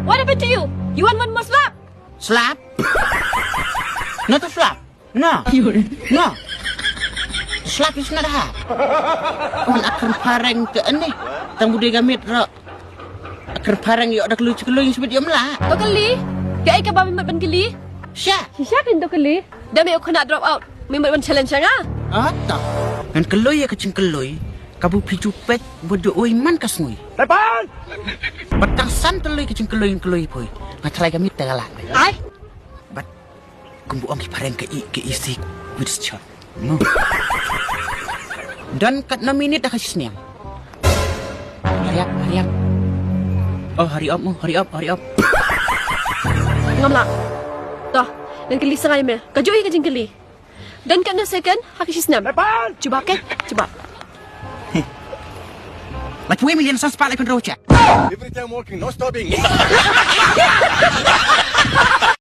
What happened to you? You want one more slap? Slap? Not a slap. No. No. Slap is not hard. On akan parang ke ni. Tang budai gamit rak. Akan parang yo ada kelucu-kelucu seperti amla. To kali. Kaya ka ba may ban kali? Siya. Siya kin to kali. Dami ako na drop out. May ban challenge nga. Ata. Ngan keloy ya kecing keloy. Kabu pijupet bodo oi man kasngui. Lepas! Batasan teloy kecing keloy poi. Ngatrai gamit tegala. Ay. But kumbu ang parang ke isi with shot. No. Dan kat 6 minit dah kasih seniang. Hurry up. Oh, hurry up. Ngam la. Toh, dan kali sangai me. Kajoi ka jing kali. Dan kat na second, haki snap. Lepas! Cuba ke? Cuba. Like 2 million sa spotlight control check. Every time walking, no stopping.